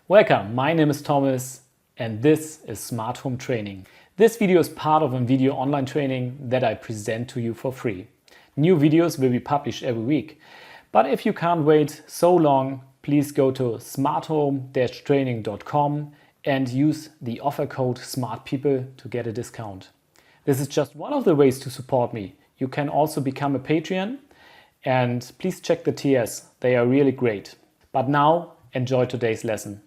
Welcome, my name is Thomas and this is Smarthome-Training. This video is part of a video online training that I present to you for free. New videos will be published every week. But if you can't wait so long, please go to smarthome-training.com and use the offer code SMARTPeople to get a discount. This is just one of the ways to support me. You can also become a Patreon and please check the tiers, they are really great. But now, enjoy today's lesson.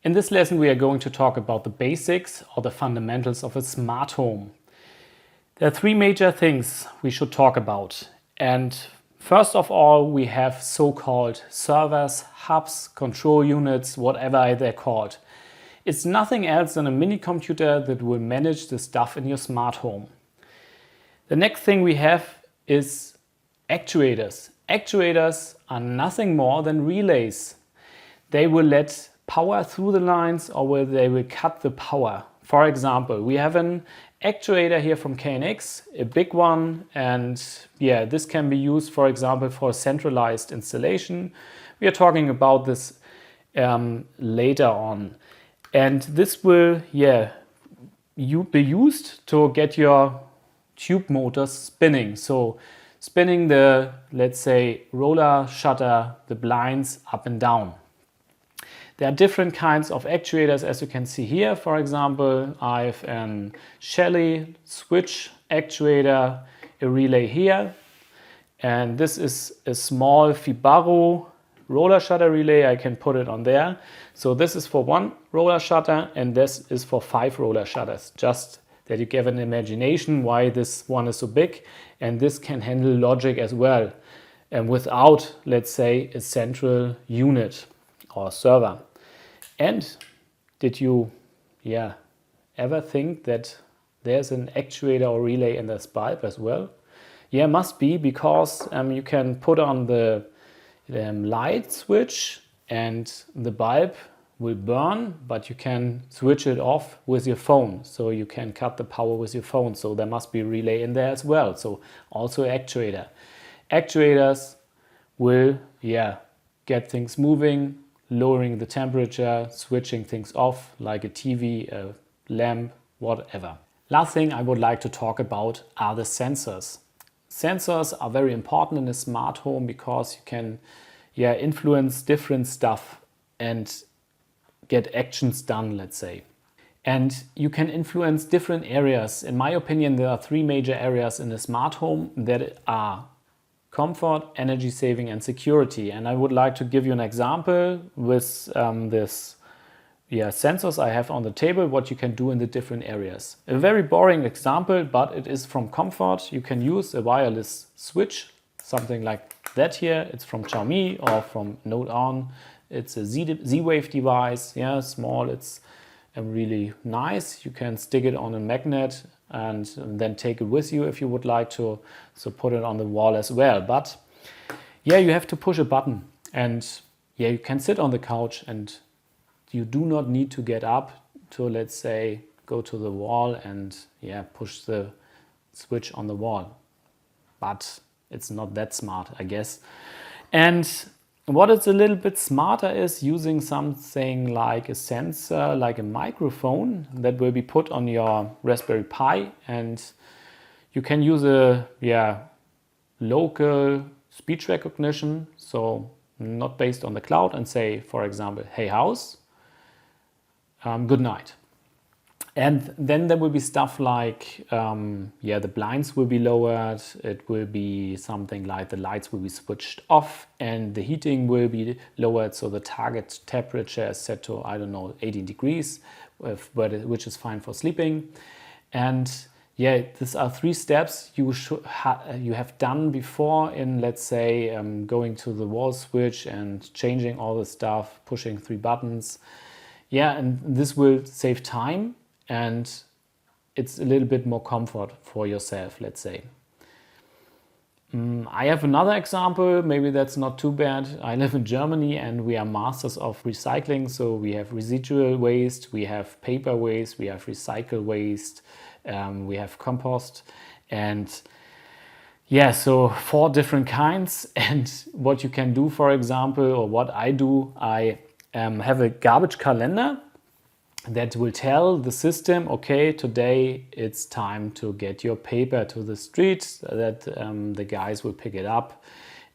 In this lesson we are going to talk about the basics or the fundamentals of a smart home. There are three major things we should talk about. And first of all, we have so-called servers, hubs, control units, whatever they're called. It's nothing else than a mini computer that will manage the stuff in your smart home. The next thing we have is actuators. Actuators are nothing more than relays. They will let power through the lines or they will cut the power. For example, we have an actuator here from KNX, a big one, and yeah, this can be used, for example, for centralized installation. We are talking about this later on. And this will be used to get your tube motors spinning. So spinning the, let's say, roller shutter, the blinds up and down. There are different kinds of actuators, as you can see here. For example, I have a Shelly switch actuator, a relay here. And this is a small Fibaro roller shutter relay. I can put it on there. So this is for one roller shutter and this is for 5 roller shutters. Just that you give an imagination why this one is so big. And this can handle logic as well. And without, let's say, a central unit or server. And did you ever think that there's an actuator or relay in this bulb as well? Yeah, must be, because you can put on the light switch and the bulb will burn, but you can switch it off with your phone. So you can cut the power with your phone. So there must be a relay in there as well. So also actuator. Actuators will get things moving, lowering the temperature, switching things off like a TV, a lamp, whatever. Last thing I would like to talk about are the sensors. Sensors are very important in a smart home because you can influence different stuff and get actions done, let's say. And you can influence different areas. In my opinion, there are 3 major areas in a smart home that are comfort, energy saving and security. And I would like to give you an example with this sensors I have on the table, what you can do in the different areas. A very boring example, but it is from comfort. You can use a wireless switch, something like that here. It's from Xiaomi or from Note On. It's a Z-Wave device, small. It's really nice. You can stick it on a magnet and then take it with you if you would like to. So put it on the wall as well. But you have to push a button and you can sit on the couch and you do not need to get up to, let's say, go to the wall and push the switch on the wall. But it's not that smart, I guess. And what is a little bit smarter is using something like a sensor, like a microphone that will be put on your Raspberry Pi, and you can use a local speech recognition, so not based on the cloud, and say, for example, hey house, good night. And then there will be stuff like, the blinds will be lowered. It will be something like the lights will be switched off and the heating will be lowered. So the target temperature is set to, 18 degrees, which is fine for sleeping. And these are 3 steps you have done before in, let's say, going to the wall switch and changing all the stuff, pushing 3 buttons. And this will save time. And it's a little bit more comfort for yourself, let's say. I have another example, maybe that's not too bad. I live in Germany and we are masters of recycling. So we have residual waste, we have paper waste, we have recycle waste, we have compost. And Yeah, so 4 different kinds. And what you can do, for example, or what I do, I have a garbage calendar that will tell the system, okay, today it's time to get your paper to the street, that the guys will pick it up.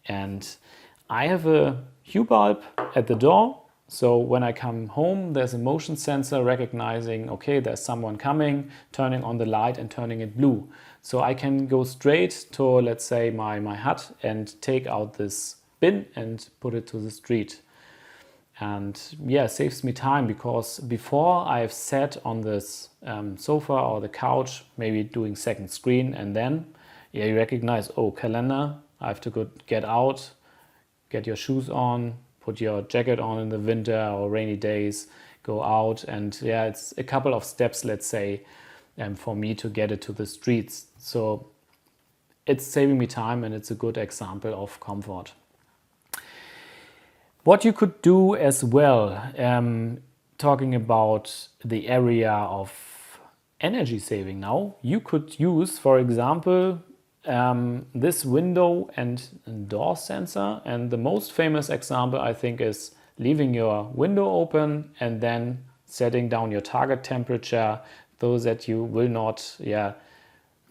And I have a hue bulb at the door. So when I come home, there's a motion sensor recognizing, okay, there's someone coming, turning on the light and turning it blue. So I can go straight to, let's say, my hut and take out this bin and put it to the street. And yeah, it saves me time, because before I've sat on this sofa or the couch, maybe doing second screen, and then you recognize, oh, calendar, I have to get out, get your shoes on, put your jacket on in the winter or rainy days, go out, and yeah, it's a couple of steps, let's say, for me to get it to the streets. So it's saving me time, and it's a good example of comfort. What you could do as well, talking about the area of energy saving now, you could use, for example, this window and door sensor. And the most famous example, I think, is leaving your window open and then setting down your target temperature so that you will not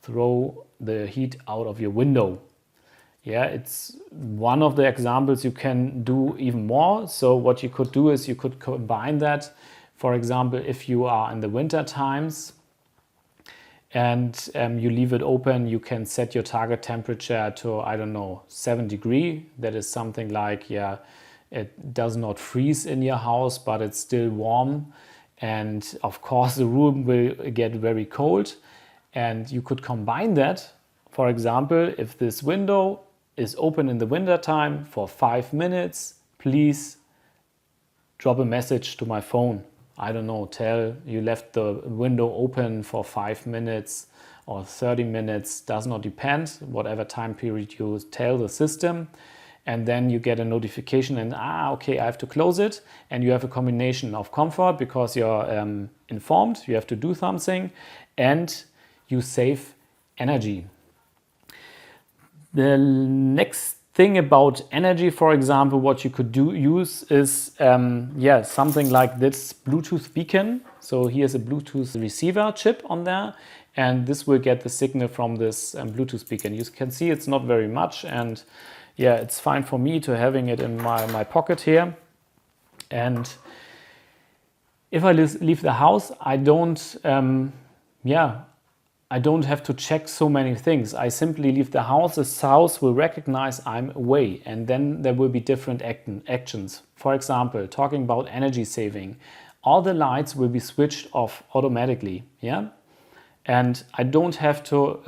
throw the heat out of your window. Yeah, it's one of the examples. You can do even more. So what you could do is you could combine that. For example, if you are in the winter times and you leave it open, you can set your target temperature to, I don't know, 7 degrees. That is something like, it does not freeze in your house, but it's still warm. And of course, the room will get very cold. And you could combine that. For example, if this window is open in the winter time for 5 minutes, please drop a message to my phone. I don't know, tell you left the window open for 5 minutes or 30 minutes, does not depend, whatever time period you tell the system. And then you get a notification and, okay, I have to close it. And you have a combination of comfort because you're informed, you have to do something, and you save energy. The next thing about energy, for example, what you could use is something like this Bluetooth beacon. So here's a Bluetooth receiver chip on there, and this will get the signal from this Bluetooth beacon. You can see it's not very much, and yeah, it's fine for me to having it in my pocket here. And if I leave the house, I don't have to check so many things. I simply leave the house. The house will recognize I'm away, and then there will be different actions. For example, talking about energy saving, all the lights will be switched off automatically. And I don't have to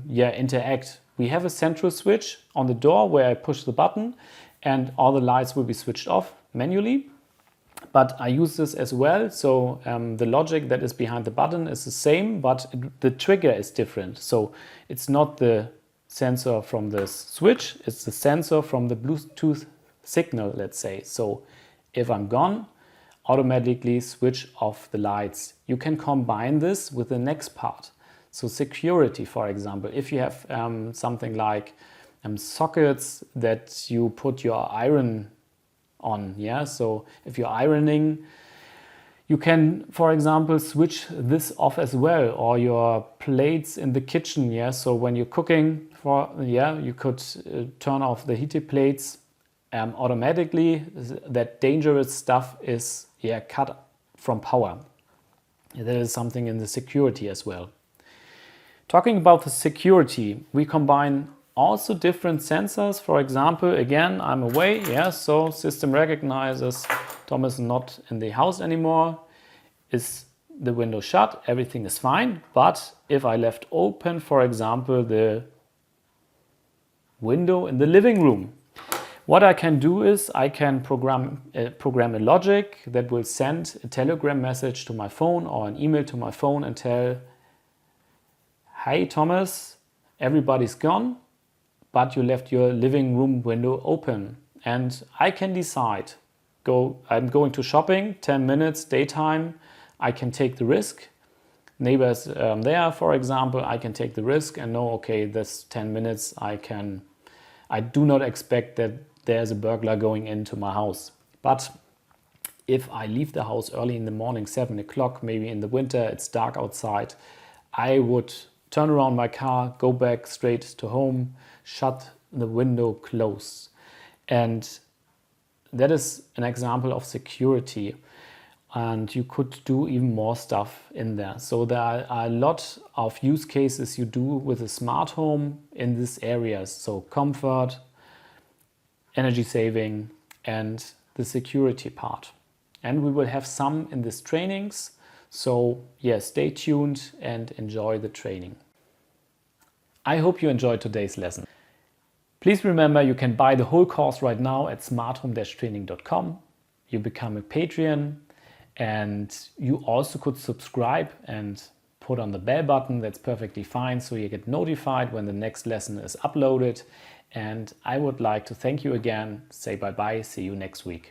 interact. We have a central switch on the door where I push the button, and all the lights will be switched off manually. But I use this as well, so the logic that is behind the button is the same, but the trigger is different. So it's not the sensor from the switch, it's the sensor from the Bluetooth signal, let's say. So if I'm gone, automatically switch off the lights. You can combine this with the next part. So security, for example, if you have something like sockets that you put your iron on, so if you're ironing, you can, for example, switch this off as well, or your plates in the kitchen, so when you're cooking, you could turn off the heated plates automatically. That dangerous stuff is cut from power. That is something in the security as well. Talking about the security, we combine also different sensors. For example, again, I'm away, so system recognizes Thomas is not in the house anymore. Is the window shut? Everything is fine. But if I left open, for example, the window in the living room, what I can do is I can program a logic that will send a telegram message to my phone or an email to my phone and tell, "Hey Thomas, everybody's gone, but you left your living room window open." And I can decide, I'm going to shopping, 10 minutes, daytime, I can take the risk. neighbors there, for example, I can take the risk and know, okay, this 10 minutes I do not expect that there's a burglar going into my house. But if I leave the house early in the morning, 7 o'clock, maybe in the winter, it's dark outside, I would turn around my car, go back straight to home, shut the window, close. And that is an example of security. And you could do even more stuff in there. So there are a lot of use cases you do with a smart home in these areas. So comfort, energy saving, and the security part. And we will have some in these trainings. So yeah, stay tuned and enjoy the training. I hope you enjoyed today's lesson. Please remember you can buy the whole course right now at smarthome-training.com. You become a Patreon. And you also could subscribe and put on the bell button. That's perfectly fine, so you get notified when the next lesson is uploaded. And I would like to thank you again, say bye-bye, see you next week.